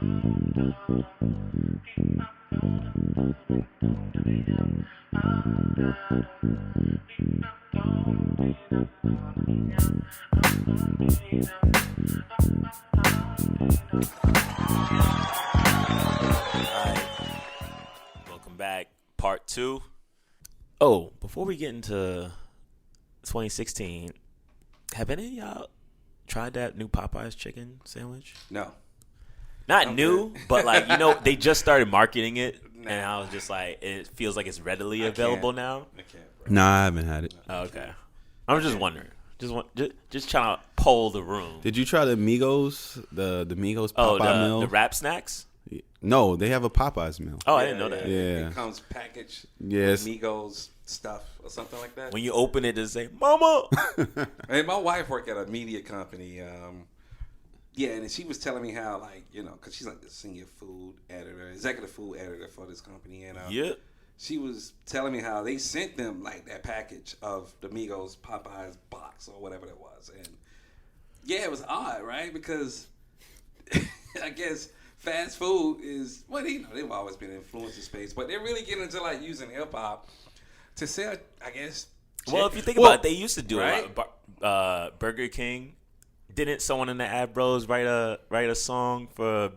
Welcome back, part 2. Oh, before we get into 2016, have any of y'all tried that new Popeyes chicken sandwich? No. Not new, but like, they just started marketing it, and I was just like, it feels like it's readily available now. I can't, bro. Nah, I haven't had it. Oh, okay. I'm just wondering. Just trying to poll the room. Did you try the Migos, the Migos Popeye meal? The wrap snacks? No, they have a Popeyes meal. Oh, I didn't know that. Yeah. It comes packaged Yes. with Migos stuff or something like that. When you open it, it say, Mama! Hey, my wife worked at a media company. And she was telling me how, because she's like the senior food editor, executive food editor for this company. And she was telling me how they sent them like that package of the Migos Popeyes box or whatever it was. And yeah, it was odd, right? Because I guess fast food is, they've always been in influencer space, but they're really getting into like using hip hop to sell, I guess. Well, if you think about it, they used to do a lot. Burger King. Didn't someone in the Ad Bros write a song for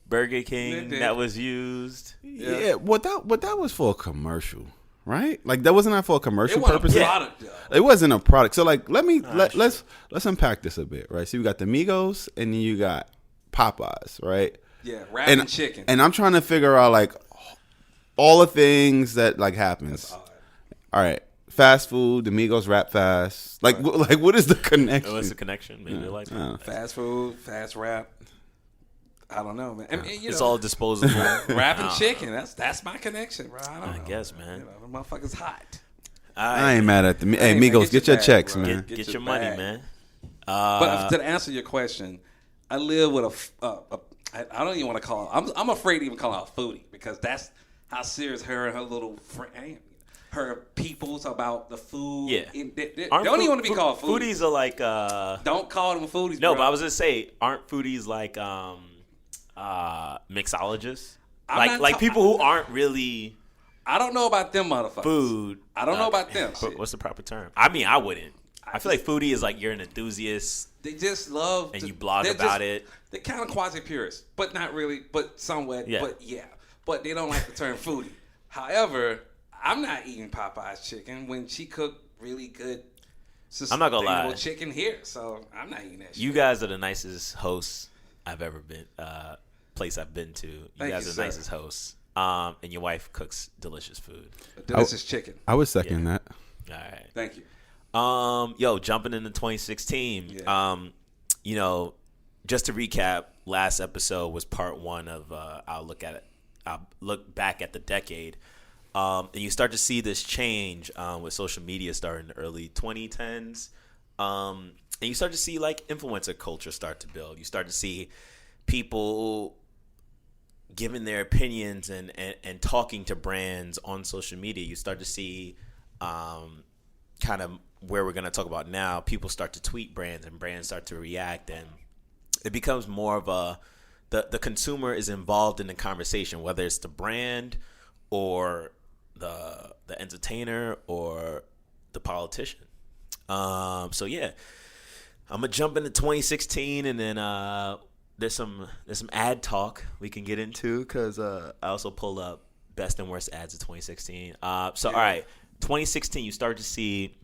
Burger King that was used? Yeah, what that was for a commercial, right? Like that wasn't for a commercial purpose. It wasn't a product. So like, let's unpack this a bit, right? So you got the Migos and then you got Popeyes, right? Yeah, wrap and chicken. And I'm trying to figure out like all the things that like happens. All right. Fast food, the Migos rap fast. Like what is the connection? What's the connection? Maybe like that. Fast food, fast rap. I don't know, man. I mean, it's all disposable. Rap and chicken. That's my connection, bro. I guess, man. The motherfucker's hot. I ain't mad at the. Hey, Migos, get your checks, man. Get your money, man. But to answer your question, I live with I don't even want to call her. I'm afraid to even call her a foodie because that's how serious her and her little friend. Her people's about the food. Yeah. They don't even want to be called foodies. Foodies are like... don't call them foodies, No, bro. but I was going to say, aren't foodies like mixologists? Like people who aren't really... I don't know about them motherfuckers. Food. I don't know about them. What's the proper term? I mean, I wouldn't. I feel like foodie is like you're an enthusiast. They just love... And you blog about it. They're kind of quasi-purists, but not really, but somewhat. Yeah. But they don't like the term foodie. However... I'm not eating Popeye's chicken when she cooked really good, I'm not gonna lie, chicken here. So I'm not eating that shit. You guys are the nicest hosts I've ever been. Place I've been to. You guys are the nicest hosts. And your wife cooks delicious food. Delicious chicken. I would second that. All right. Thank you. Jumping into 2016. Yeah. Just to recap, last episode was part 1 of I'll look back at the decade. And you start to see this change with social media starting in the early 2010s. And you start to see like influencer culture start to build. You start to see people giving their opinions and talking to brands on social media. You start to see kind of where we're going to talk about now. People start to tweet brands and brands start to react. And it becomes more of the consumer is involved in the conversation, whether it's the brand or the entertainer or the politician. So yeah, I'm gonna jump into 2016, and then there's some ad talk we can get into because I also pulled up best and worst ads of 2016. All right, 2016, you start to see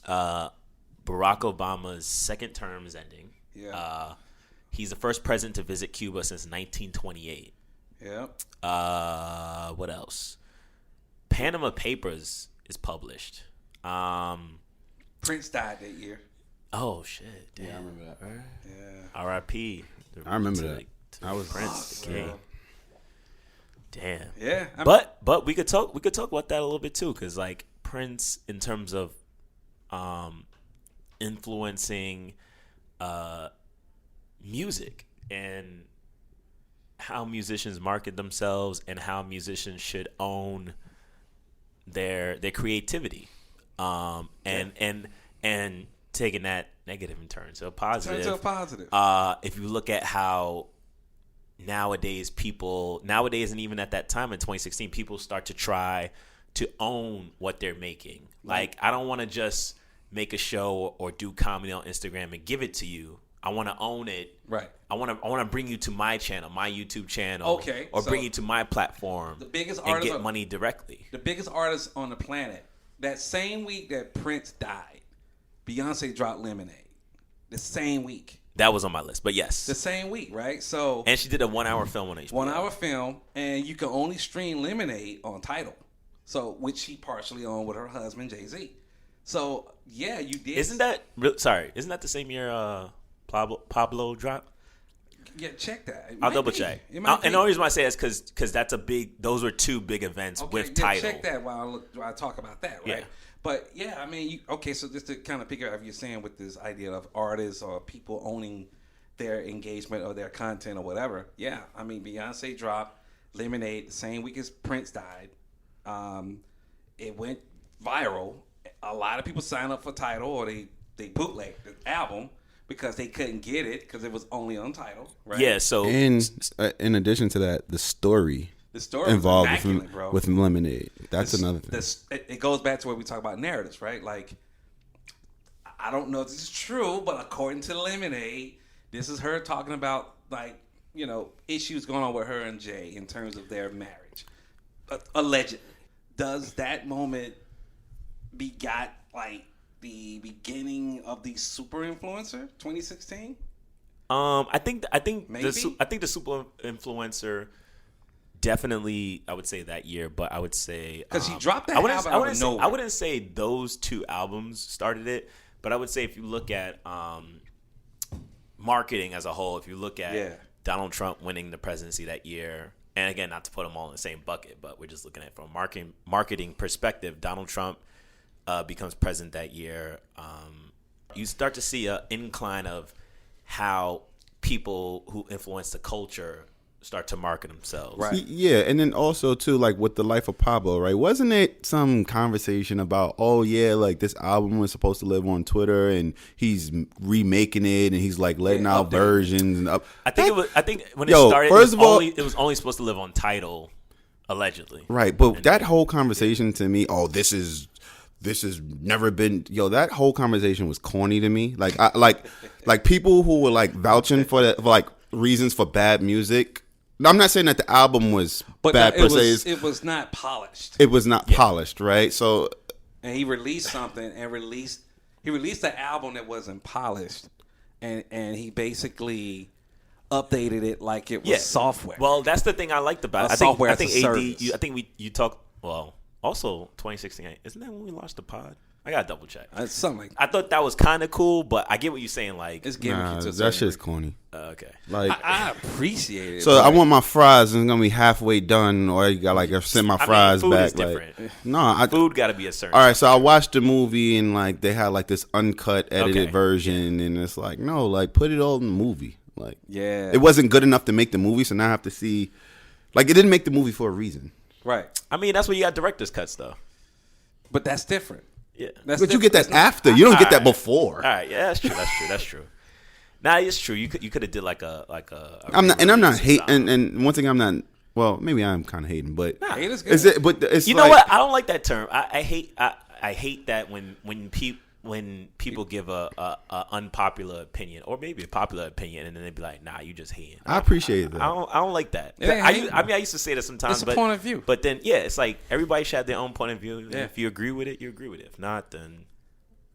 Barack Obama's second term is ending. Yeah. He's the first president to visit Cuba since 1928. Yeah. What else? Panama Papers is published. Prince died that year. Oh shit! Damn. Yeah, I remember that. Yeah. R.I.P. I remember that. I was Prince, the king. Damn. Yeah. But we could talk about that a little bit too, because like Prince, in terms of influencing music and how musicians market themselves and how musicians should own their creativity, and taking that negative in turn to a positive. Turn to a positive. If you look at how nowadays and even at that time in 2016, people start to try to own what they're making. Like, I don't want to just make a show or do comedy on Instagram and give it to you. I want to own it. Right. I want to bring you to my channel, my YouTube channel. Okay. Or bring you to my platform. The biggest and get money directly. The biggest artist on the planet. That same week that Prince died, Beyonce dropped Lemonade. The same week. That was on my list, but yes. The same week, right? So. And she did a 1 hour film on HBO. 1 hour film, and you can only stream Lemonade on Tidal. So, which she partially owned with her husband, Jay-Z. So, yeah, you did. Isn't that the same year Pablo dropped? Yeah, check that. I'll double check. And the only reason why I say that is because those were two big events with Tidal. Check that while I talk about that, right? Yeah. But yeah, I mean, so just to kind of figure out if you're saying with this idea of artists or people owning their engagement or their content or whatever, yeah, I mean, Beyonce dropped Lemonade the same week as Prince died. It went viral. A lot of people signed up for Tidal or they bootlegged the album because they couldn't get it because it was only on Tidal, right? Yeah, so in addition to that, the story involved with Lemonade. That's another thing. It goes back to where we talk about narratives, right? Like, I don't know if this is true, but according to Lemonade, this is her talking about, like, you know, issues going on with her and Jay in terms of their marriage. Allegedly. Does that moment begot, like, the beginning of the super influencer 2016? I think Maybe? the super influencer definitely, I would say that year, but I would say because he dropped that album out of nowhere. I wouldn't say those two albums started it, but I would say if you look at marketing as a whole, if you look at Donald Trump winning the presidency that year, and again, not to put them all in the same bucket, but we're just looking at it from a marketing perspective. Donald Trump becomes president that year. You start to see an incline of how people who influence the culture start to market themselves. Right. Yeah, and then also too, like with The Life of Pablo, right? Wasn't it some conversation about, oh yeah, like this album was supposed to live on Twitter and he's remaking it and he's like letting out versions and up. I think when it started, it was only supposed to live on Tidal, allegedly. Right, but that whole conversation to me, this has never been, that whole conversation was corny to me. Like like people who were like vouching for that, for like reasons for bad music. I'm not saying that the album was bad per se. It was not polished. It was not polished, right? So, and he released something he released an album that wasn't polished, and he basically updated it like it was software. Well, that's the thing I liked about it. I think you talked, well, also 2016, isn't that when we launched the pod? I gotta double check. Something like that. I thought that was kind of cool, but I get what you're saying. Like, it's gimmicky to that shit's corny. Okay, like I appreciate it. So I want my fries and it's gonna be halfway done, or you got like send my fries food back. Is different. Like, no, food got to be a certain. All right, so I watched the movie and like they had like this uncut, edited version, and it's like no, like put it all in the movie. Like it wasn't good enough to make the movie, so now I have to see. Like it didn't make the movie for a reason. Right. I mean, that's where you got director's cuts though. But that's different. Yeah, but you get that after. You don't get that before. All right, yeah, that's true. Nah, it's true. You could have did like a I'm not hating. And one thing I'm not. Well, maybe I'm kind of hating, but hate is good. But it's you know what? I don't like that term. I hate that when people give a unpopular opinion or maybe a popular opinion and then they be like, nah, you just hating. I appreciate that. I don't like that. I used to say that sometimes. It's a point of view. But then it's like everybody should have their own point of view. Yeah. If you agree with it, you agree with it. If not, then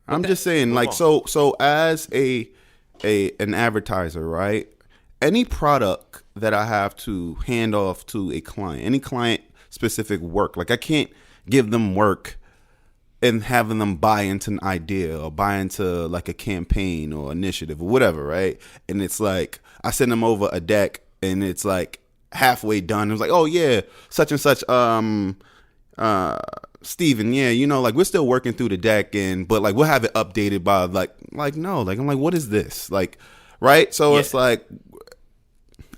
I'm just saying, like, so as an advertiser, right? Any product that I have to hand off to a client, any client specific work, like I can't give them work and having them buy into an idea or buy into like a campaign or initiative or whatever, right? And it's like I send them over a deck and it's like halfway done. It was like, oh yeah, such and such, Steven, yeah, like we're still working through the deck but like we'll have it updated by like no, like I'm like, what is this? Like, right? So it's like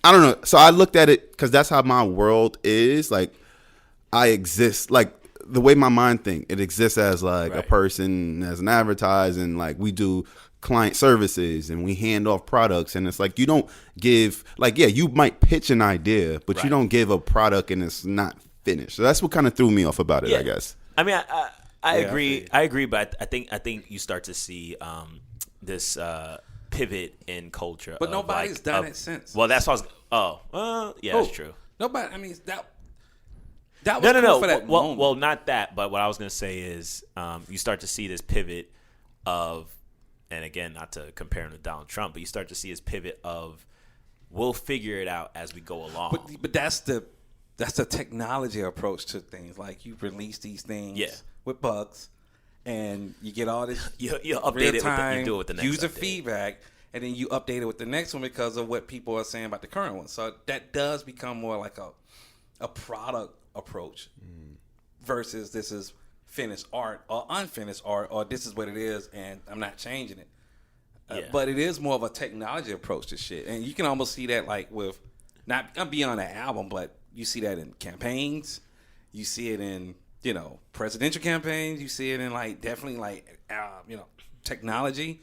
I don't know. So I looked at it because that's how my world is. Like I exist, like the way my mind think, it exists as like a person, as an advertiser, and like we do client services and we hand off products, and it's like you don't give, like, yeah, you might pitch an idea, but you don't give a product and it's not finished. So that's what kind of threw me off about it, I guess. I mean, I agree. I agree, but I think you start to see this pivot in culture. But nobody's done it since. Well, that's what I was. That's true. Nobody. I mean, that was cool for that moment. Well, not that. But what I was going to say is, you start to see this pivot of, and again, not to compare him to Donald Trump, but you start to see his pivot of, we'll figure it out as we go along. But that's the technology approach to things. Like, you release these things with bugs, and you get all this you update it with you do it with the next user update. feedback, and then you update it with the next one because of what people are saying about the current one. So that does become more like a product approach versus this is finished art or unfinished art, or this is what it is and I'm not changing it. But it is more of a technology approach to shit, and you can almost see that like with not beyond an album, but you see that in campaigns, you see it in presidential campaigns, you see it in like definitely like technology,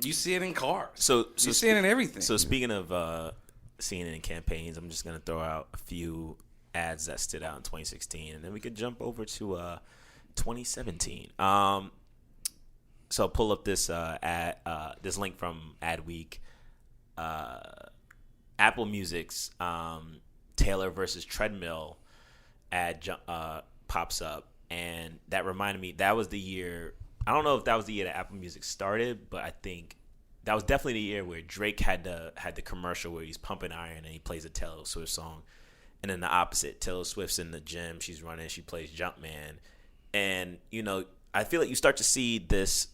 you see it in cars, so you see it in everything. So speaking of seeing it in campaigns, I'm just gonna throw out a few ads that stood out in 2016, and then we could jump over to 2017. So pull up this ad, this link from Adweek. Apple Music's Taylor versus Treadmill ad pops up, and that reminded me that was the year. I don't know if that was the year that Apple Music started, but I think that was definitely the year where Drake had the commercial where he's pumping iron and he plays a Taylor Swift song. And then the opposite, Taylor Swift's in the gym, she's running, she plays Jumpman. And, I feel like you start to see this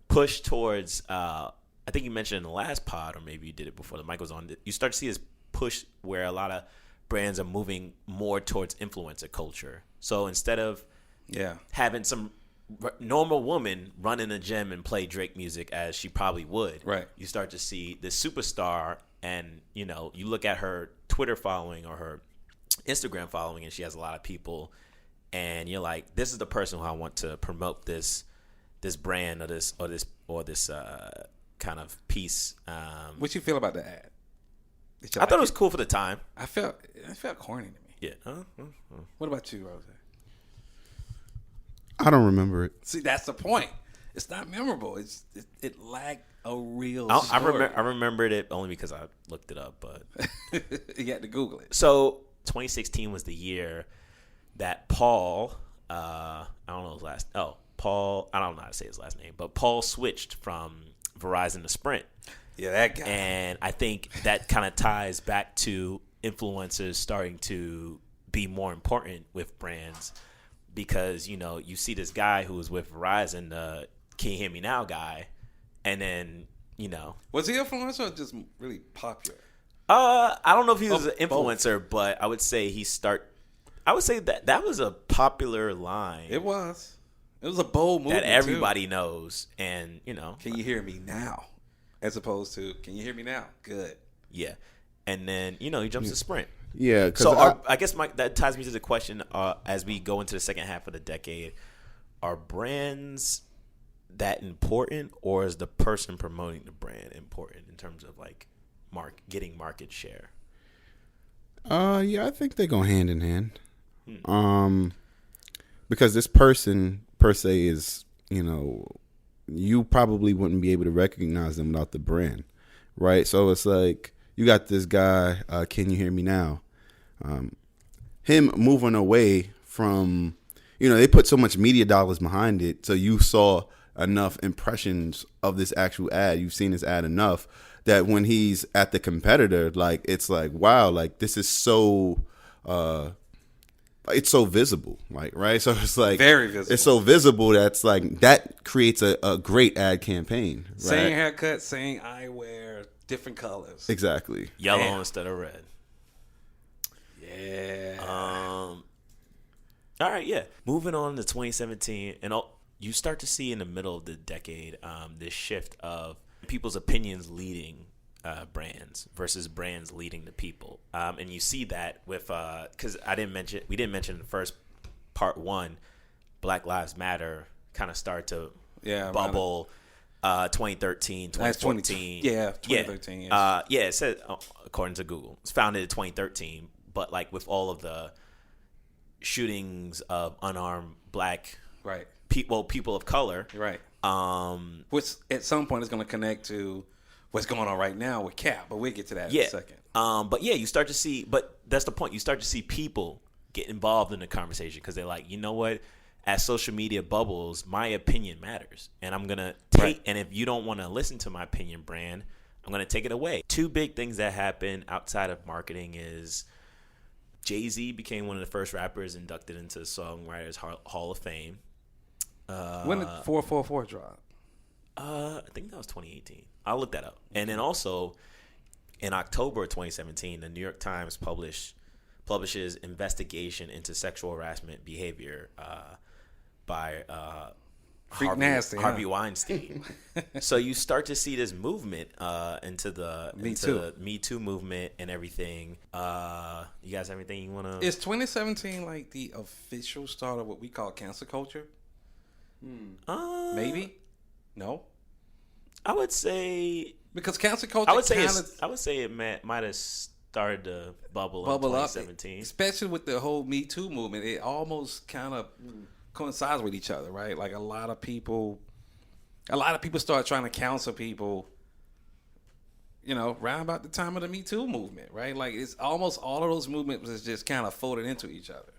push towards, I think you mentioned in the last pod, or maybe you did it before the mic was on, you start to see this push where a lot of brands are moving more towards influencer culture. So instead of having some normal woman run in the gym and play Drake music as she probably would, right, you start to see this superstar. And, you look at her Twitter following or her Instagram following, and she has a lot of people. And you're like, this is the person who I want to promote this brand or this kind of piece. What you feel about the ad? I thought it was cool for the time. It felt corny to me. Yeah. What about you, Rose? I don't remember it. See, that's the point. It's not memorable. It lacked a real story. I remembered it only because I looked it up, but you had to Google it. So 2016 was the year that Paul, I don't know how to say his last name, but Paul switched from Verizon to Sprint. Yeah, that guy. And I think that kind of ties back to influencers starting to be more important with brands, because you see this guy who was with Verizon, Can You Hear Me Now guy, and then was he an influencer or just really popular? I don't know if he was an influencer, but I would say that was a popular line. It was a bold movement that everybody knows, and Can you hear me now, as opposed to Can you hear me now? Good. Yeah, and then he jumps to Sprint. Yeah. So I guess that ties me to the question: as we go into the second half of the decade, are brands that important, or is the person promoting the brand important in terms of like getting market share? Yeah, I think they go hand in hand. Because this person per se is, you probably wouldn't be able to recognize them without the brand, right? So it's like you got this guy, Can You Hear Me Now? Him moving away from, they put so much media dollars behind it, so you saw enough impressions of this actual ad. You've seen this ad enough that when he's at the competitor, like, it's like, wow, like, this is so, it's so visible, like, right? So it's like very visible. It's so visible that's like that creates a great ad campaign. Right? Same haircut, same eyewear, different colors. Exactly. Yellow instead of red. Yeah. All right. Yeah. Moving on to 2017, and you start to see in the middle of the decade this shift of people's opinions leading brands versus brands leading the people, and you see that with because we didn't mention in the first part one, Black Lives Matter kind of start to bubble. 2013, 2014. 2013. It said, according to Google, it's founded in 2013. But like with all of the shootings of unarmed black people of color, right? Which at some point is going to connect to what's going on right now with Cap, but we'll get to that in a second. But yeah, you start to see, but that's the point. You start to see people get involved in the conversation because they're like, you know what? As social media bubbles, my opinion matters, and I'm gonna take. And if you don't want to listen to my opinion brand, I'm gonna take it away. Two big things that happen outside of marketing is Jay-Z became one of the first rappers inducted into the Songwriters Hall of Fame. When did 444 drop? I think that was 2018. I'll look that up. And then also in October of 2017, the New York Times publishes investigation into sexual harassment behavior by Harvey Weinstein. So you start to see this movement into the Me Too movement and everything. You guys have anything you want to... Is 2017 like the official start of what we call cancel culture? Maybe? No? I would say... Because cancel culture I would say it might have started to bubble in 2017. Up, especially with the whole Me Too movement. It almost kind of... coincides with each other, right? Like a lot of people start trying to counsel people, around about the time of the Me Too movement, right? Like it's almost all of those movements is just kind of folded into each other,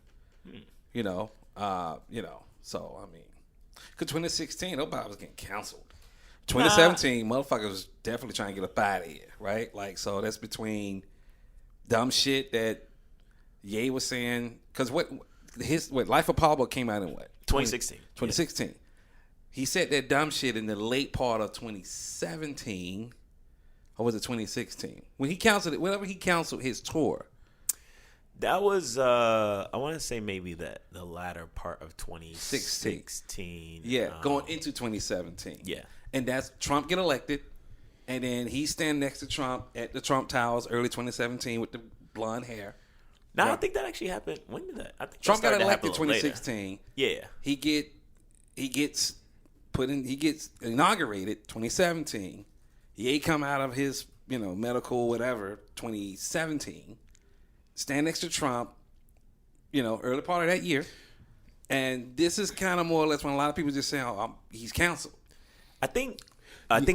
So I mean, because 2016 nobody was getting counseled. 2017 motherfuckers was definitely trying to get up out of here, right? Like so that's between dumb shit that Ye was saying, because what Life of Pablo came out in what? 2016. 2016. Yeah. He said that dumb shit in the late part of 2017, or was it 2016? When he canceled his tour. That was, I want to say maybe the latter part of 2016. Yeah, going into 2017. Yeah. And that's Trump get elected, and then he stand next to Trump at the Trump Towers early 2017 with the blonde hair. No, I think that actually happened. When did that? I think Trump got elected in 2016. Yeah, he gets inaugurated 2017. He come out of his medical whatever 2017. Stand next to Trump, early part of that year, and this is kind of more or less when a lot of people just say, "Oh, he's canceled." I think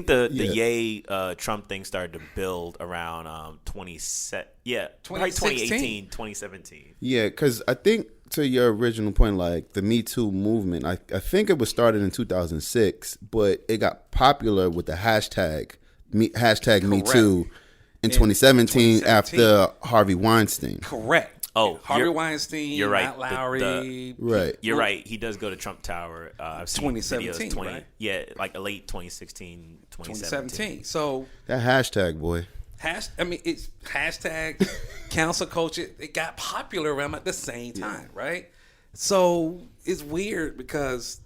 the Ye Trump thing started to build around 2018, 2017. Yeah, because I think to your original point, like the Me Too movement, I think it was started in 2006, but it got popular with the hashtag Me Too in 2017 after Harvey Weinstein. Correct. Oh, Harvey Weinstein, you're right. Matt Lowry. Right. You're right. He does go to Trump Tower. I've seen 2017, videos, right? Yeah, like late 2016, 2017. So that hashtag, boy. It's hashtag cancel culture. It got popular around at the same time, right? So it's weird because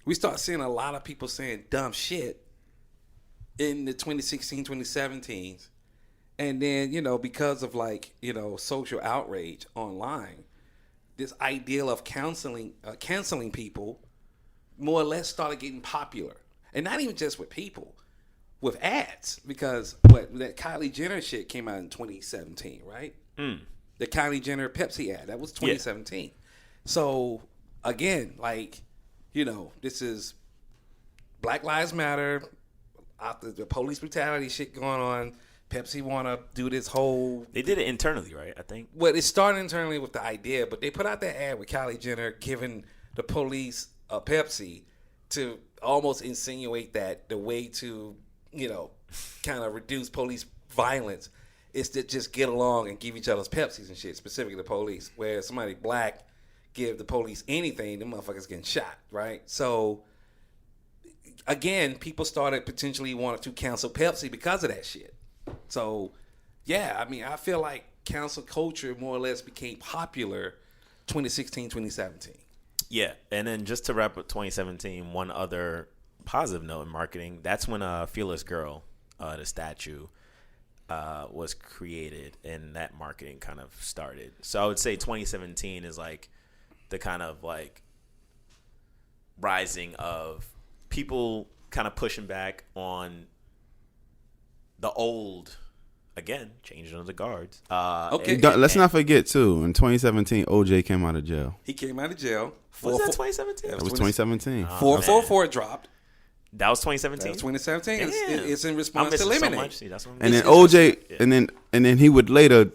we start seeing a lot of people saying dumb shit in the 2016, 2017s. And then, because of social outrage online, this ideal of canceling people more or less started getting popular. And not even just with people, with ads. Because that Kylie Jenner shit came out in 2017, right? The Kylie Jenner Pepsi ad, that was 2017. Yeah. So, again, this is Black Lives Matter, after the police brutality shit going on. Pepsi want to do this whole... They did it internally, right? I think. Well, it started internally with the idea, but they put out that ad with Kylie Jenner giving the police a Pepsi to almost insinuate that the way to, kind of reduce police violence is to just get along and give each other's Pepsis and shit, specifically the police. Where somebody black give the police anything, the motherfuckers getting shot, right? So, again, people started potentially wanting to cancel Pepsi because of that shit. So, yeah, I feel like cancel culture more or less became popular 2016, 2017. Yeah, and then just to wrap up 2017, one other positive note in marketing, that's when Fearless Girl, the statue, was created, and that marketing kind of started. So I would say 2017 is like the kind of like rising of people kind of pushing back on the old, again, changing of the guards. Okay. Let's not forget, too, in 2017, OJ came out of jail. He came out of jail. Was that 2017? That was 2017. 444 dropped. That was 2017. That was 2017. It's in response to Lemonade. So See, that's what and then OJ, and then he would later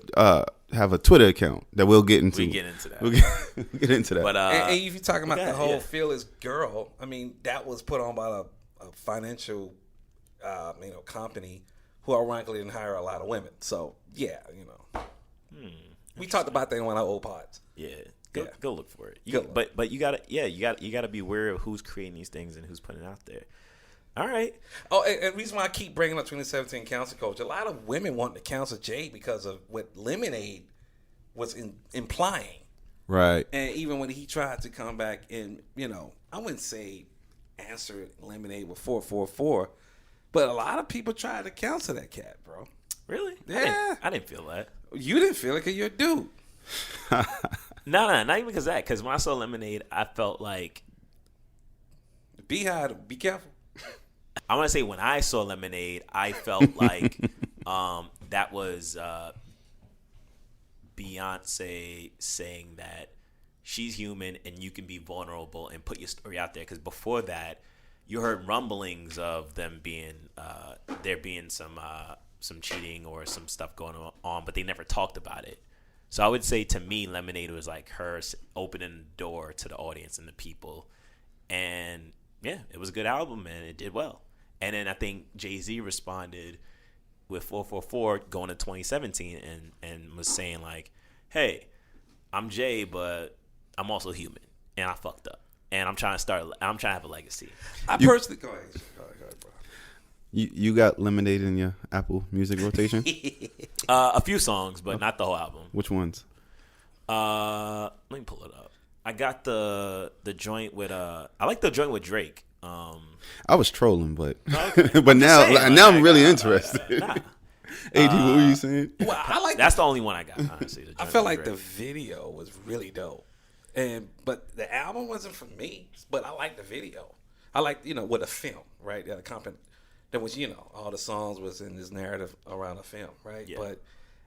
have a Twitter account that we'll get into. We get into that. We'll get into that. But and if you're talking about the whole Fearless Girl, I mean, that was put on by a financial, company who ironically didn't hire a lot of women. So yeah, we talked about that in one of our old pods. Yeah. Go look for it. But you gotta be aware of who's creating these things and who's putting it out there. All right. Oh, and the reason why I keep bringing up 2017 council culture, a lot of women want to counsel Jay because of what Lemonade was implying. Right. And even when he tried to come back and, I wouldn't say answer Lemonade with 444, but a lot of people tried to counsel that cat, bro. Really? Yeah. I didn't feel that. You didn't feel it because you're a dude. No, not even because of that. Because when I saw Lemonade, I felt like Beehive, be careful. I want to say when I saw Lemonade, I felt like that was Beyonce saying that she's human and you can be vulnerable and put your story out there. Because before that, you heard rumblings of them being there being some cheating or some stuff going on, but they never talked about it. So I would say to me, Lemonade was like her opening the door to the audience and the people. And yeah, it was a good album and it did well. And then I think Jay-Z responded with 444 going to 2017 and was saying like, hey, I'm Jay, but I'm also human and I fucked up. And I'm trying to have a legacy. I personally go ahead, bro. You got Lemonade in your Apple Music rotation? A few songs, but not the whole album. Which ones? Let me pull it up. I got the joint with I like the joint with Drake. I was trolling, but okay. but now I'm really interested. Nah. AD, what were you saying? Well, I like that's the only one I got. Honestly, I felt like the video was really dope, but the album wasn't for me. But I like the video. I like with a film, right? That was all the songs was in this narrative around a film, right? Yeah. But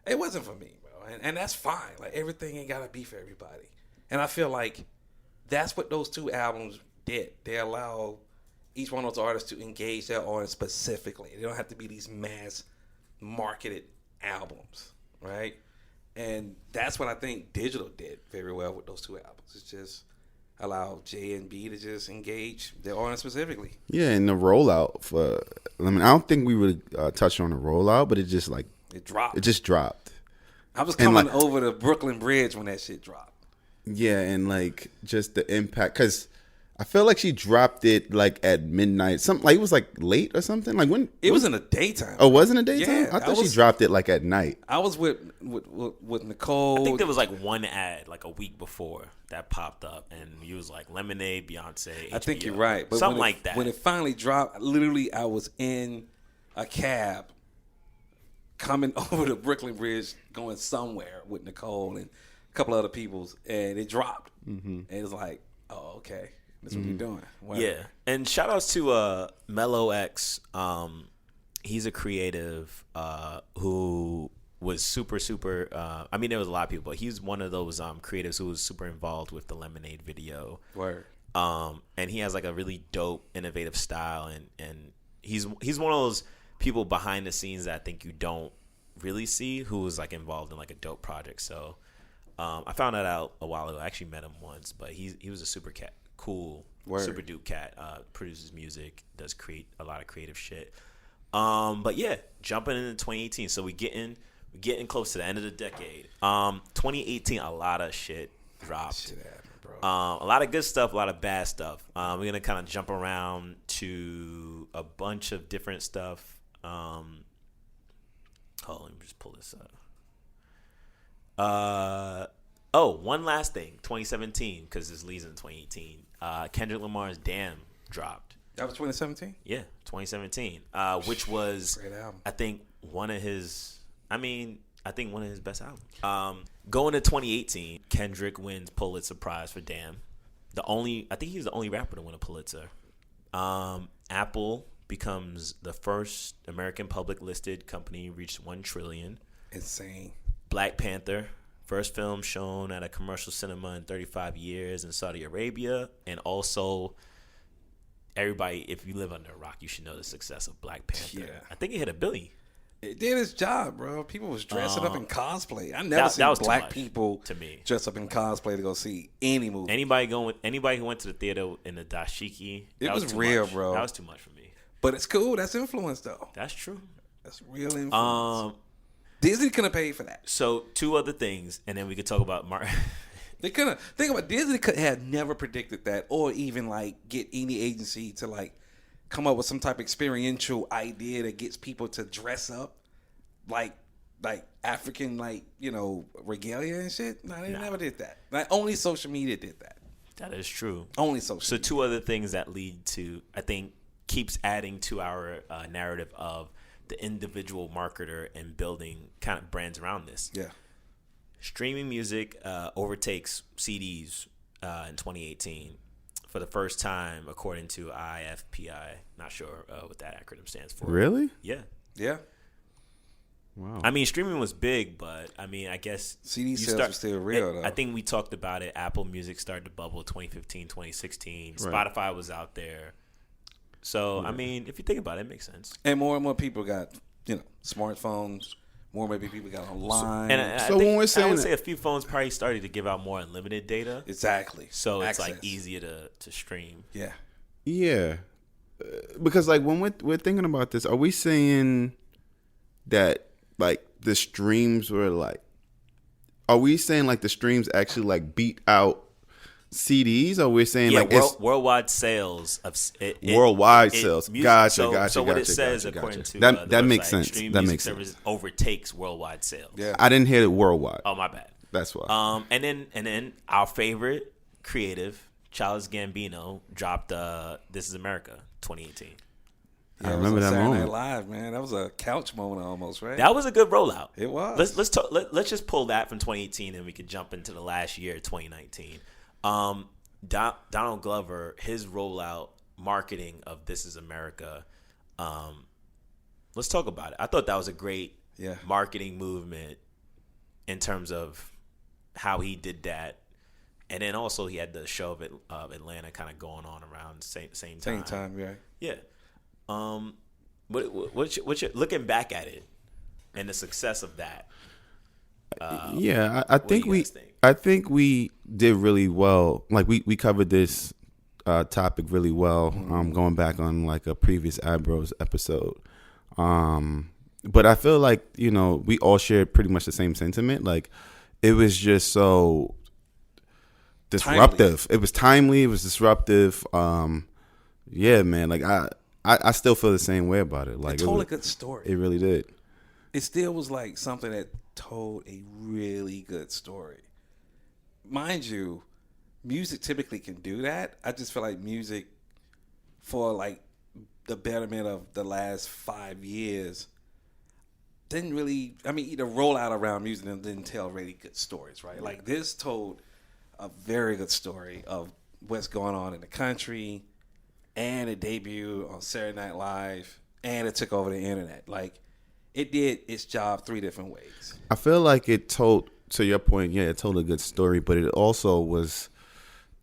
it wasn't for me, bro, and that's fine. Like everything ain't gotta be for everybody, and I feel like that's what those two albums did. They allow each one of those artists to engage their audience specifically. They don't have to be these mass marketed albums, right? And that's what I think digital did very well with those two albums. It's just allow J and B to just engage their audience specifically. Yeah, and the rollout I don't think we really touched on the rollout, but it just it dropped. It just dropped. I was coming over the Brooklyn Bridge when that shit dropped. Yeah, and just the impact, because I felt like she dropped it at midnight. Something it was late or something. When it was in the daytime. Oh, was it in the daytime? Yeah, I thought she dropped it at night. I was with Nicole. I think there was one ad a week before that popped up, and he was like Lemonade, Beyonce, HBO. I think you're right, but something like that. When it finally dropped, literally, I was in a cab coming over the Brooklyn Bridge, going somewhere with Nicole and a couple other people's, and it dropped. Mm-hmm. And it was like, oh, okay. That's what we're doing. Wow. Yeah. And shout outs to Mellow X. He's a creative who was super there was a lot of people, but he's one of those creatives who was super involved with the Lemonade video. Word. And he has a really dope, innovative style, and he's one of those people behind the scenes that I think you don't really see who was involved in a dope project. So I found that out a while ago. I actually met him once, but he was a super cool, Word. super dupe cat. Produces music, does create a lot of creative shit. But yeah, jumping into 2018. So we're getting close to the end of the decade. 2018, a lot of shit dropped. Shit happened, bro. A lot of good stuff, a lot of bad stuff. We're gonna kind of jump around to a bunch of different stuff. Hold on, let me just pull this up. One last thing. 2017, because this leads in 2018. Kendrick Lamar's "Damn" dropped. That was 2017? Yeah, 2017. Which was, great album. I think one of his best albums. Going to 2018, Kendrick wins Pulitzer Prize for "Damn." I think he was the only rapper to win a Pulitzer. Apple becomes the first American public listed company reached 1 trillion. Insane. Black Panther, first film shown at a commercial cinema in 35 years in Saudi Arabia. And also, everybody, if you live under a rock, you should know the success of Black Panther. Yeah. I think it hit $1 billion. It did its job, bro. People was dressing up in cosplay. I never seen black people to me dress up in cosplay to go see any movie. Anybody who went to the theater in the dashiki, it was real, bro. That was too much for me. But it's cool. That's influence, though. That's true. That's real influence. Disney couldn't have paid for that. So 2 other things, and then we could talk about They couldn't. Think about Disney could have never predicted that, or even like get any agency to like come up with some type of experiential idea that gets people to dress up like African, like, you know, regalia and shit. No, they never did that. Like, only social media did that. That is true. Only social media. 2 other things that lead to, I think, keeps adding to our narrative of the individual marketer and building kind of brands around this. Yeah. Streaming music overtakes CDs in 2018 for the first time, according to IFPI. Not sure what that acronym stands for. Really? Yeah. Yeah. Wow. I mean, streaming was big, but I mean, I guess CD sales were still real, though. I think we talked about it. Apple Music started to bubble 2015, 2016. Right. Spotify was out there. So, I mean, if you think about it, it makes sense. And more people got, you know, smartphones. More maybe people got online. When we're saying, I would say a few phones probably started to give out more unlimited data. Exactly. So it's like easier to stream. Yeah. Yeah. Because like when we're thinking about this, are we saying that like the streams were like? Are we saying like the streams actually like beat out CDs, or we're saying like worldwide sales of worldwide sales? Gotcha. So what it says according to that makes sense. That makes sense. Overtakes worldwide sales. Yeah, I didn't hear it worldwide. Oh, my bad. That's why. And then our favorite creative, Childish Gambino, dropped "This Is America" 2018. Yeah, I remember that moment. Saturday Night Live, man. That was a couch moment almost, right? That was a good rollout. It was. Let's just pull that from 2018, and we could jump into the last year, 2019. Donald Glover, his rollout marketing of "This Is America." Let's talk about it. I thought that was a great marketing movement in terms of how he did that, and then also he had the show of Atlanta kind of going on around same time. Same time, yeah. Yeah. What's your looking back at it and the success of that? I think we did really well. Like we covered this topic really well. Going back on like a previous Abros episode. But I feel like, you know, we all shared pretty much the same sentiment. Like it was just so disruptive. Timely. It was timely. It was disruptive. Yeah, man. Like I still feel the same way about it. Like it told a good story. It really did. It still was like something that told a really good story. Mind you, music typically can do that. I just feel like music, for like the betterment of the last 5 years, didn't really, I mean, either roll out around music and didn't tell really good stories, right? Like this told a very good story of what's going on in the country, and it debuted on Saturday Night Live, and it took over the internet. Like, it did its job 3 different ways. I feel like it told, to your point, yeah, it told a good story, but it also was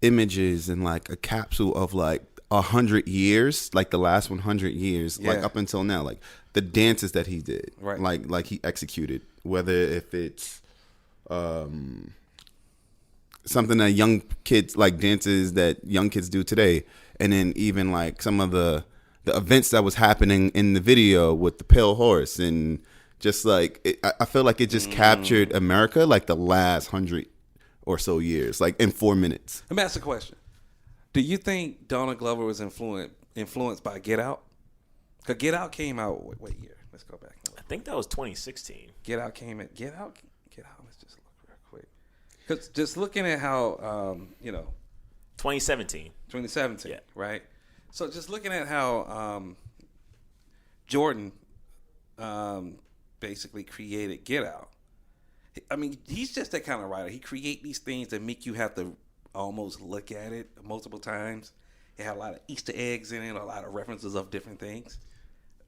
images and like a capsule of like 100 years, like the last 100 years, like up until now, like the dances that he did, right? Like he executed, whether if it's something that young kids, like dances that young kids do today, and then even like some of the events that was happening in the video with the pale horse, and just like I feel like it just captured America, like the last 100 or so years, like in 4 minutes. Let me ask a question. Do you think Donald Glover was influenced by Get Out? Because Get Out came out, what year? Let's go back. I think that was 2016. Get Out. Let's just look real quick. Because just looking at how, 2017. 2017, yeah. Right? So just looking at how Jordan basically created Get Out. I mean, he's just that kind of writer. He create these things that make you have to almost look at it multiple times It had a lot of Easter eggs in it, a lot of references of different things.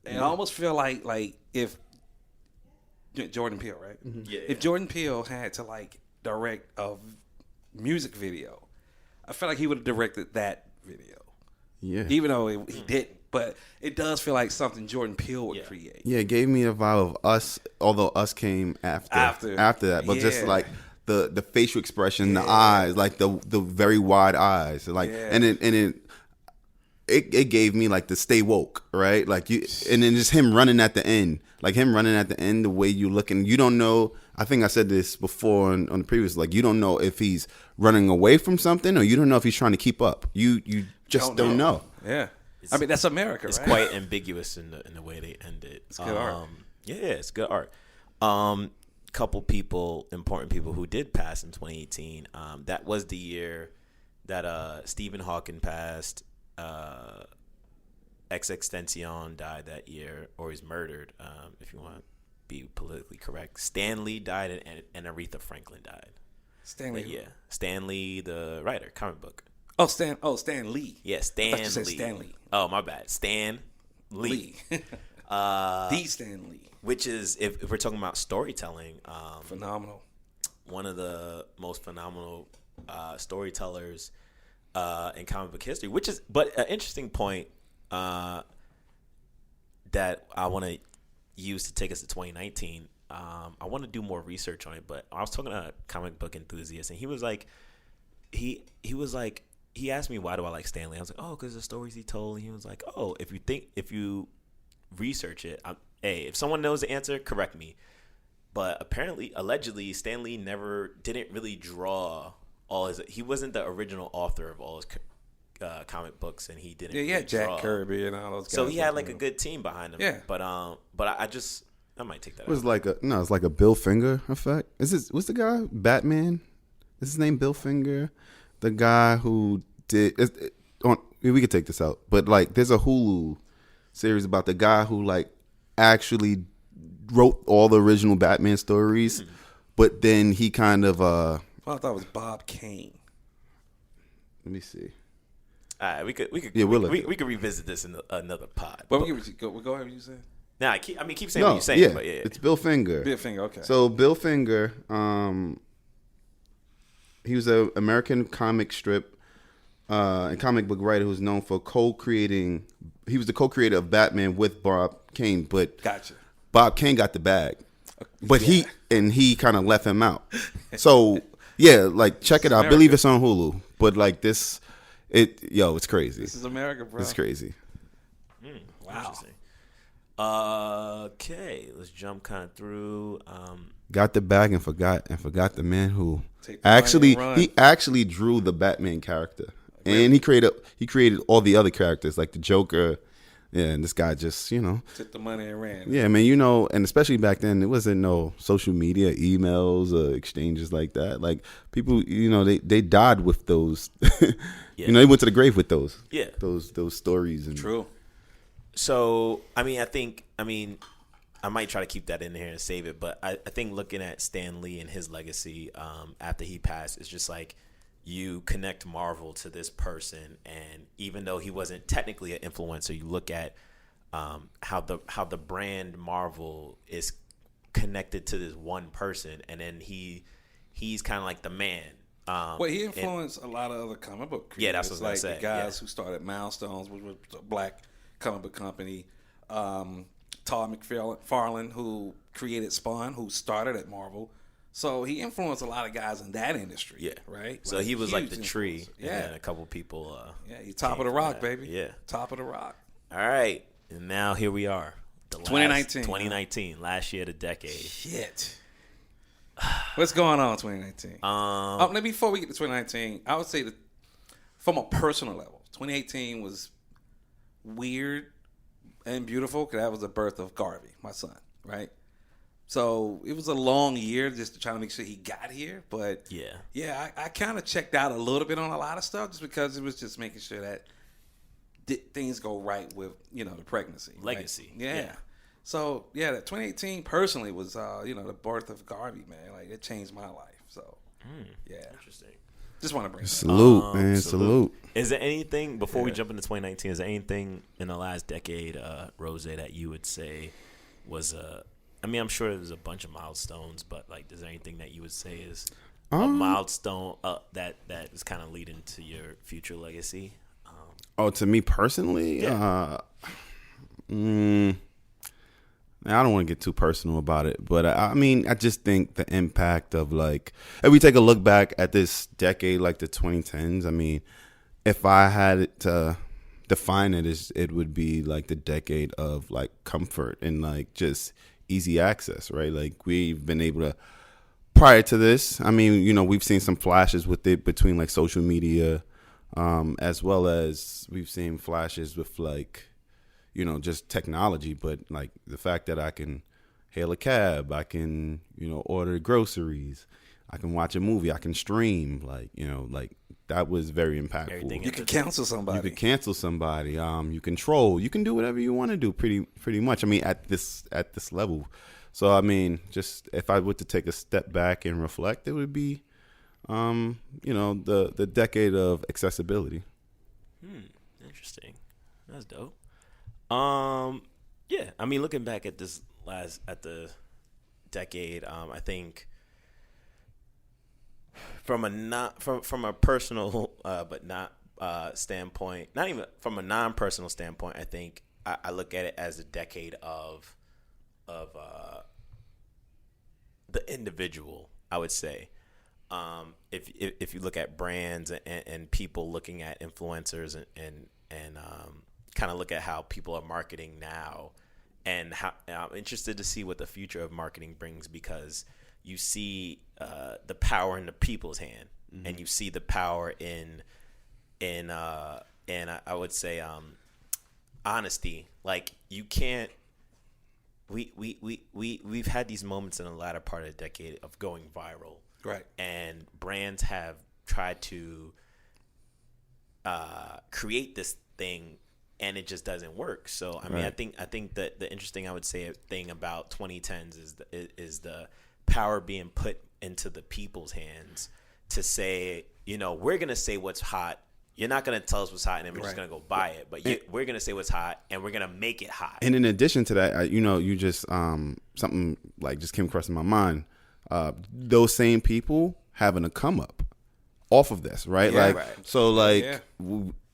And I almost feel like if Jordan Peele, right? Mm-hmm. Yeah. If Jordan Peele had to direct a music video, I feel like he would have directed that video. Yeah. Even though he didn't. But it does feel like something Jordan Peele would create. Yeah, it gave me the vibe of Us, although Us came after that. But just like the facial expression, the eyes, like the very wide eyes. Like and it gave me like the stay woke, right? Like and then just him running at the end. Like him running at the end, the way you looking, you don't know. I think I said this before on the previous. Like you don't know if he's running away from something, or you don't know if he's trying to keep up. You just don't know. Yeah, I mean that's America. It's right? quite ambiguous in the way they end it. It's good art. Yeah, it's good art. Couple important people who did pass in 2018. That was the year that Stephen Hawking passed. XXXTentacion died that year, or he's murdered, if you want to be politically correct. Stan Lee died, and Aretha Franklin died. Stan Lee? Stan Lee, the writer, comic book. Stan Lee. Yeah, Stan Lee. Stan Lee. Oh, my bad. Stan Lee. The Stan Lee. Which is, if we're talking about storytelling, phenomenal. One of the most phenomenal storytellers in comic book history, but an interesting point that I want to use to take us to 2019. I want to do more research on it, but I was talking to a comic book enthusiast, and he was like, he asked me, why do I like Stan Lee? I was like, because the stories he told. And he was like, if you research it, if someone knows the answer, correct me. But allegedly, Stan Lee didn't really draw he wasn't the original author of all his comic books, and he didn't. Yeah, really Jack draw. Kirby and all those guys. So he had like a good team behind him. Yeah, but I might take that. It was it's like a Bill Finger effect. What's the guy? Batman? Is his name Bill Finger? The guy who did we could take this out, but like there's a Hulu series about the guy who like actually wrote all the original Batman stories, but then he kind of I thought it was Bob Kane. Let me see. We could revisit this in another pod. But go ahead. What you said? Nah, keep saying what you're saying. Yeah, but it's Bill Finger. Bill Finger, okay. So Bill Finger, he was an American comic strip and comic book writer who's known for co-creating. He was the co-creator of Batman with Bob Kane, but gotcha. Bob Kane got the bag, but he kind of left him out. So yeah, like check it out. I believe it's on Hulu, but like this. It's crazy. This is America, bro. It's crazy. Wow. Okay, let's jump kind of through. Got the bag and forgot the man who actually drew the Batman character, and he created all the other characters like the Joker. Yeah, and this guy just took the money and ran. Yeah, man, and especially back then, there wasn't no social media, emails, exchanges like that. Like people, they died with those. Yeah. They went to the grave with those. Yeah, those stories. And true. So I might try to keep that in here and save it. But I think looking at Stan Lee and his legacy after he passed, it's just like you connect Marvel to this person, and even though he wasn't technically an influencer, you look at how the brand Marvel is connected to this one person, and then he's kind of like the man. He influenced a lot of other comic book creators. Yeah, that's what I was gonna say. The guys who started Milestones, which was a black comic book company. Todd McFarlane, who created Spawn, who started at Marvel. So he influenced a lot of guys in that industry. Yeah. Right? So he was like the tree. Yeah. And then a couple people. He's top of the rock, baby. Yeah. Top of the rock. All right. And now here we are. 2019. Last year of the decade. Shit. What's going on in 2019? Before we get to 2019, I would say that from a personal level, 2018 was weird and beautiful because that was the birth of Garvey, my son, right? So it was a long year just to try to make sure he got here. But I kind of checked out a little bit on a lot of stuff just because it was just making sure that things go right with, the pregnancy. Legacy. Right? Yeah. So, that 2018 personally was, the birth of Garvey, man. Like, it changed my life. So, Interesting. Just want to bring salute, man. Salute. Is there anything before we jump into 2019? Is there anything in the last decade, Rose, that you would say was I mean, I'm sure there's a bunch of milestones, but like, is there anything that you would say is a milestone that is kind of leading to your future legacy? To me personally, I don't want to get too personal about it, but I mean, I just think the impact of like, if we take a look back at this decade, like the 2010s, I mean, if I had to define it, it would be like the decade of like comfort and like just easy access, right? Like we've been able to, prior to this, I mean, you know, we've seen some flashes with it between like social media, as well as we've seen flashes with like, you know, just technology, but like the fact that I can hail a cab, I can, you know, order groceries, I can watch a movie, I can stream, like, you know, like that was very impactful. You can cancel somebody. You can troll. You can do whatever you want to do pretty much. I mean, at this level. So, I mean, just if I were to take a step back and reflect, it would be, you know, the decade of accessibility. Interesting. That's dope. Yeah, I mean, looking back at the decade, I think from a personal but not standpoint, not even from a non-personal standpoint, I think I look at it as a decade of the individual, I would say. If you look at brands and people looking at influencers and kind of look at how people are marketing now, and how I'm interested to see what the future of marketing brings, because you see the power in the people's hand, and you see the power in I would say honesty. Like you can't. We've had these moments in the latter part of the decade of going viral, right? And brands have tried to create this thing, and it just doesn't work. So I mean, I think that the interesting, I would say, thing about 2010s is the power being put into the people's hands to say, you know, we're gonna say what's hot. You're not going to tell us what's hot and then we're just going to go buy it. But we're going to say what's hot and we're going to make it hot. And in addition to that, you know, you just something like just came across in my mind. Those same people having a come up off of this, right? Yeah, like, so like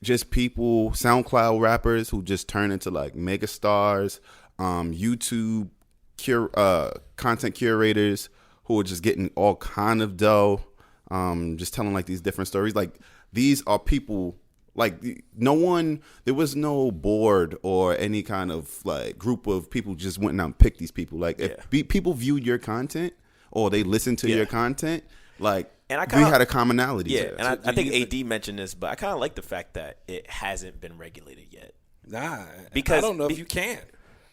just people, SoundCloud rappers who just turn into like mega stars, YouTube content curators who are just getting all kind of dough, just telling like these different stories. Like, these are people, like, there was no board or any kind of like group of people just went out and picked these people. Like, if people viewed your content or they listened to your content, like, we had a commonality. Yeah, and I think AD mentioned this, but I kind of like the fact that it hasn't been regulated yet. Nah, because I don't know if you can.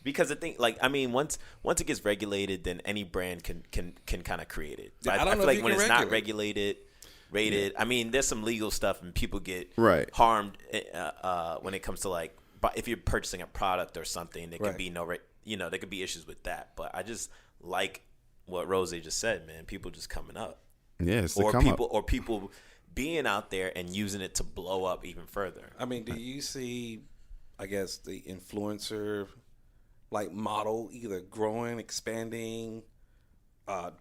Because I think, like, I mean, once it gets regulated, then any brand can kind of create it. But I feel like when it's not regulated, rated. I mean, there's some legal stuff, and people get harmed when it comes to like, if you're purchasing a product or something, there could be there could be issues with that. But I just like what Rose just said, man. People just coming up, or people being out there and using it to blow up even further. I mean, do you see, I guess, the influencer like model either growing, expanding, or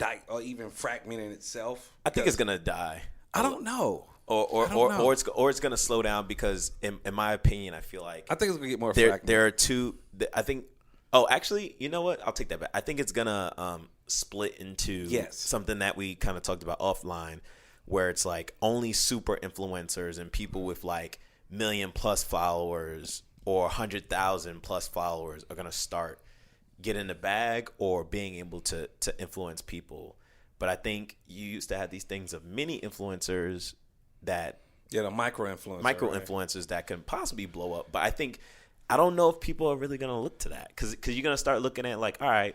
even fragmenting itself? I think it's gonna die. I don't know. Or it's gonna slow down, because in my opinion, I feel like I think it's gonna get more fragmented. There are two. I think. Oh, actually, you know what? I'll take that back. I think it's gonna split into something that we kind of talked about offline, where it's like only super influencers and people with like 1 million+ followers or 100,000+ followers are gonna start getting the bag or being able to influence people. But I think you used to have these things of mini influencers that the micro influencers that can possibly blow up. But I don't know if people are really gonna look to that, because you're gonna start looking at like, all right,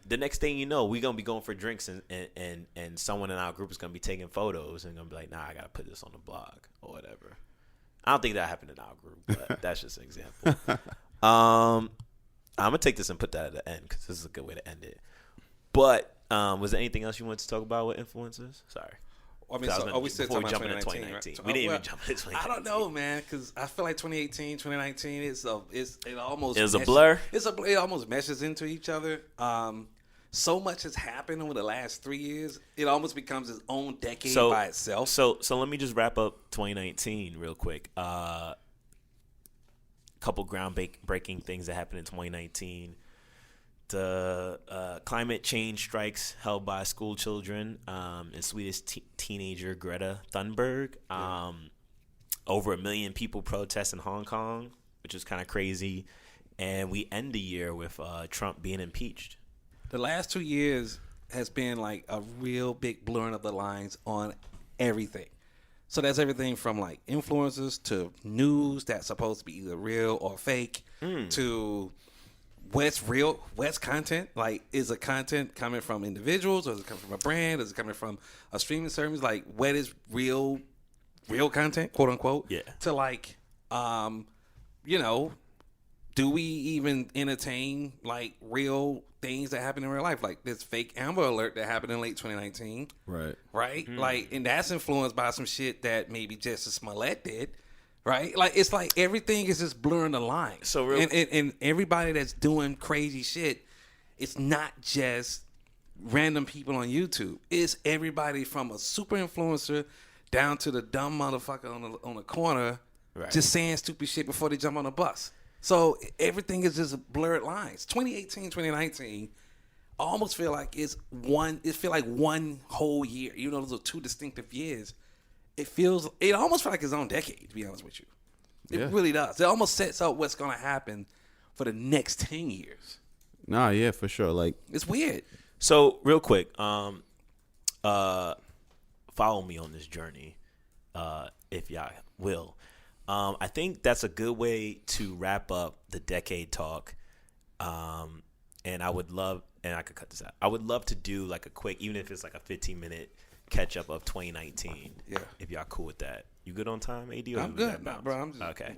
the next thing you know, we're gonna be going for drinks and someone in our group is gonna be taking photos and gonna be like, nah, I gotta put this on the blog or whatever. I don't think that happened in our group, but that's just an example. I'm gonna take this and put that at the end, because this is a good way to end it. But was there anything else you wanted to talk about with influencers? Sorry. I mean, so are we still talking about 2019? Right? We didn't even jump into 2019. I don't know, man, because I feel like 2018, 2019 it almost is a blur. It almost meshes into each other. So much has happened over the last 3 years. It almost becomes its own decade by itself. So let me just wrap up 2019 real quick. Couple groundbreaking things that happened in 2019. The climate change strikes held by school children and Swedish teenager Greta Thunberg. Over 1 million people protest in Hong Kong, which is kind of crazy. And we end the year with Trump being impeached. The last 2 years has been like a real big blurring of the lines on everything. So that's everything from like influencers to news that's supposed to be either real or fake to what's real, what's content. Like, is the content coming from individuals or is it coming from a brand? Is it coming from a streaming service? Like, what is real content, quote unquote? Yeah. To like, do we even entertain like real things that happen in real life? Like this fake Amber Alert that happened in late 2019. Right. Mm-hmm. Like, and that's influenced by some shit that maybe Justice Smollett did. Right? Like, it's like everything is just blurring the lines. So and everybody that's doing crazy shit, it's not just random people on YouTube. It's everybody from a super influencer down to the dumb motherfucker on the corner just saying stupid shit before they jump on a bus. So everything is just blurred lines. 2018, 2019, I almost feel like it's one whole year. Even though those are two distinctive years, it almost feels like its own decade, to be honest with you. It really does. It almost sets up what's going to happen for the next 10 years. Nah, yeah, for sure. Like, it's weird. So real quick, follow me on this journey, if y'all will. I think that's a good way to wrap up the decade talk. And I would love, and I could cut this out. I would love to do like a quick, even if it's like a 15-minute catch up of 2019. Yeah. If y'all cool with that. You good on time, AD? I'm good, bro. I'm just okay.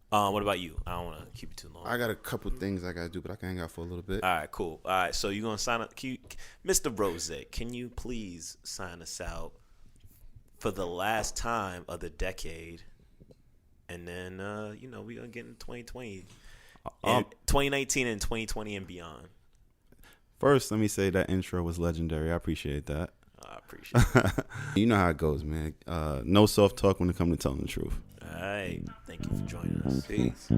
What about you? I don't want to keep it too long. I got a couple things I got to do, but I can hang out for a little bit. All right, cool. All right, so you're going to sign up. Mr. Rose, can you please sign us out for the last time of the decade? And then, we're going to get into 2020. 2019 and 2020 and beyond. First, let me say that intro was legendary. I appreciate that. I appreciate it. You know how it goes, man. No self-talk when it comes to telling the truth. All right. Thank you for joining us. Peace.